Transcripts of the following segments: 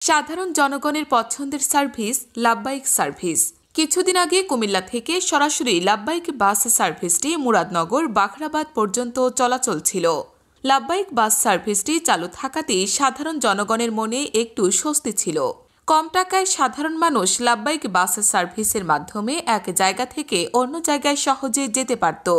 সাধারণ জনগণের পছন্দের সার্ভিস লাভবাহিক সার্ভিস। কিছুদিন আগে কুমিল্লা থেকে সরাসরি লাভবাহিক বাস সার্ভিসটি মুরাদনগর বাখরাবাদ পর্যন্ত চলাচল ছিল। লাভবাহিক বাস সার্ভিসটি চালু থাকাতেই সাধারণ জনগণের মনে একটু স্বস্তি ছিল। কম টাকায় সাধারণ মানুষ লাভবাহিক বাস সার্ভিসের মাধ্যমে এক জায়গা থেকে অন্য জায়গায় সহজে যেতে পারত।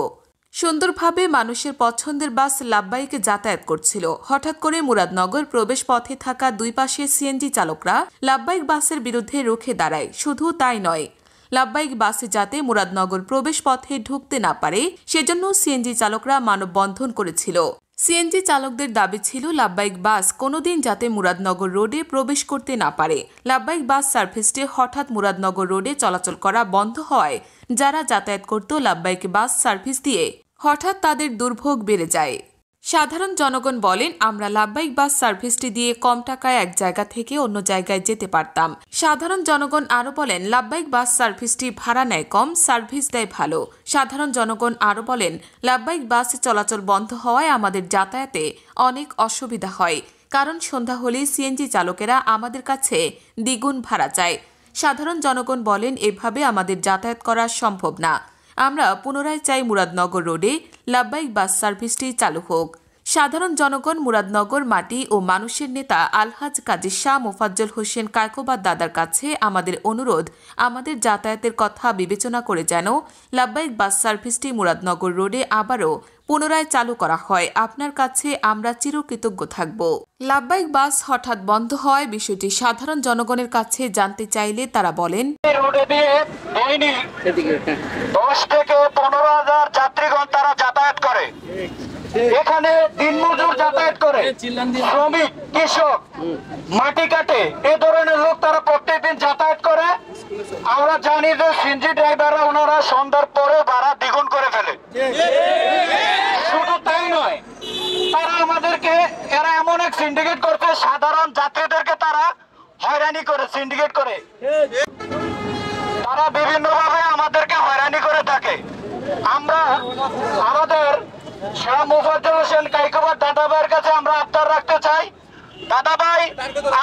সুন্দরভাবে মানুষের পছন্দের বাস লাভবাহিকে যাতায়াত করছিল। হঠাৎ করে মুরাদনগর প্রবেশ পথে থাকা দুই পাশে সিএনজি চালকরা লাভবাহিক বাসের বিরুদ্ধে রুখে দাঁড়ায়। শুধু তাই নয়, লাভবাহিক বাসে যাতে মুরাদনগর প্রবেশ পথে ঢুকতে না পারে সেজন্য সিএনজি চালকরা মানববন্ধন করেছিল। সিএনজি চালকদের দাবি ছিল লাভবাহিক বাস কোনোদিন যাতে মুরাদনগর রোডে প্রবেশ করতে না পারে। লাভবাহিক বাস সার্ভিসটি হঠাৎ মুরাদনগর রোডে চলাচল করা বন্ধ হওয়ায় যারা যাতায়াত করত লাভবাহিক বাস সার্ভিস দিয়ে হঠাৎ তাদের দুর্ভোগ বেড়ে যায়। সাধারণ জনগণ বলেন, আমরা লাভবাহিক বাস সার্ভিসটি দিয়ে কম টাকায় এক জায়গা থেকে অন্য জায়গায় যেতে পারতাম। সাধারণ জনগণ আরও বলেন, লাভবাহিক বাস সার্ভিসটি ভাড়া নেয় কম, সার্ভিস দেয় ভালো। সাধারণ জনগণ আরও বলেন, লাভবাহিক বাস চলাচল বন্ধ হওয়ায় আমাদের যাতায়াতে অনেক অসুবিধা হয়, কারণ সন্ধ্যা হলেই সিএনজি চালকেরা আমাদের কাছে দ্বিগুণ ভাড়া চায়। সাধারণ জনগণ বলেন, এভাবে আমাদের যাতায়াত করা সম্ভব না। আমরা পুনরায় চাই মুরাদনগর রোডে লাভবাহিক বাস সার্ভিসটি চালু হোক। সাধারণ জনগণ মুরাদনগর মাটি ও মানুষের নেতা আলহাজ কাজী শাহ মোফাজ্জল হোসেন কায়কোবাদ দাদার কাছে আমাদের অনুরোধ, আমাদের যাতায়াতের কথা বিবেচনা করে যেন লাভবাহিক বাস সার্ভিসটি মুরাদনগর রোডে আবারও পুনরায় চালু করা হয়। আপনার কাছে আমরা চিরকৃতজ্ঞ থাকব। লাভবাহিক বাস হঠাৎ বন্ধ হওয়ায় বিষয়টি সাধারণ জনগণের কাছে জানতে চাইলে তারা বলেন, 10 থেকে 15,000 যাত্রীগণ তারা যাতায়াত করে। এখানে দিনমজুর যাতায়াত করে, শ্রমিক, কৃষক, মাটি কাটে, এ ধরনের লোক তারা প্রত্যেকদিন যাতায়াত করে। আমরা জানি যে সিএনজি ড্রাইভাররা ওনারা সন্ধ্যার পরে ভাড়া দ্বিগুণ করে ফেলে। শুধু তাই নয়, তারা আমাদেরকে এরা এমন এক সিন্ডিকেট করছে, সাধারণ যাত্রীদেরকে তারা হয়রানি করে, সিন্ডিকেট করে তারা বিভিন্নভাবে আমাদেরকে হয়রানি করে থাকে। আমরা আমাদের শাহ মোফাজ্জল হোসেন কায়কোবাদ দাদা ভাইয়ের কাছে আমরা আবদার রাখতে চাই, দাদা ভাই,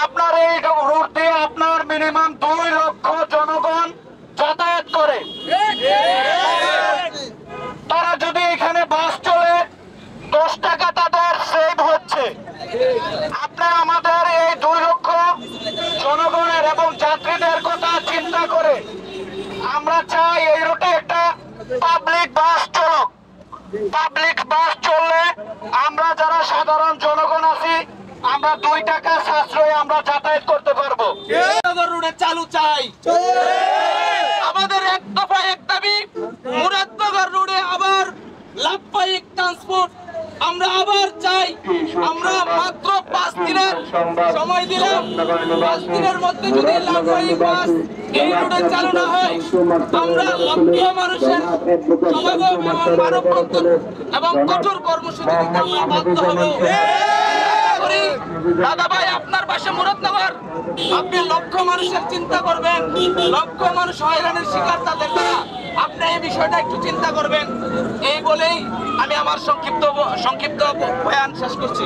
আপনার এই রুট দিয়ে আপনার মিনিমাম 2 লক্ষ জনগণ যাতায়াত করে। তারা যদি এখানে বাস চলে 10 টাকা তাদের সেভ হচ্ছে। আপনার আমাদের এই 2 লক্ষ জনগণের এবং যাত্রীদের কথা চিন্তা করে আমরা চাই এই রুটে একটা পাবলিক বাস চলুক। পাবলিক বাস চললে আমরা যারা সাধারণ জনগণ আছি আমরা 2 টাকা সাশ্রয়ে আমরা যাতায়াত করতে পারবো। রুটে চালু চাই। আমাদের এক দফা এক দাবি, মুরাদনগর রোডে আবার লাভবাহিক ট্রান্সপোর্ট আমরা আবার চাই। আমরা মাত্র 5 দিনের সময় দিলাম, 5 দিনের মধ্যে যদি লাভবাহিক বাস এই রুটে চালু না হয় আমরা লক্ষ মানুষের সমাগম এবং মানববন্ধন এবং কঠোর কর্মসূচি দিতে আমরা বাধ্য হব। দাদা ভাই, আপনার পাশে মুরাদনগর, আপনি লক্ষ মানুষের চিন্তা করবেন, লক্ষ মানুষ হয়রানির শিকার তাদের দ্বারা, আপনি এই বিষয়টা একটু চিন্তা করবেন। এই বলেই আমি আমার সংক্ষিপ্ত বয়ান শেষ করছি।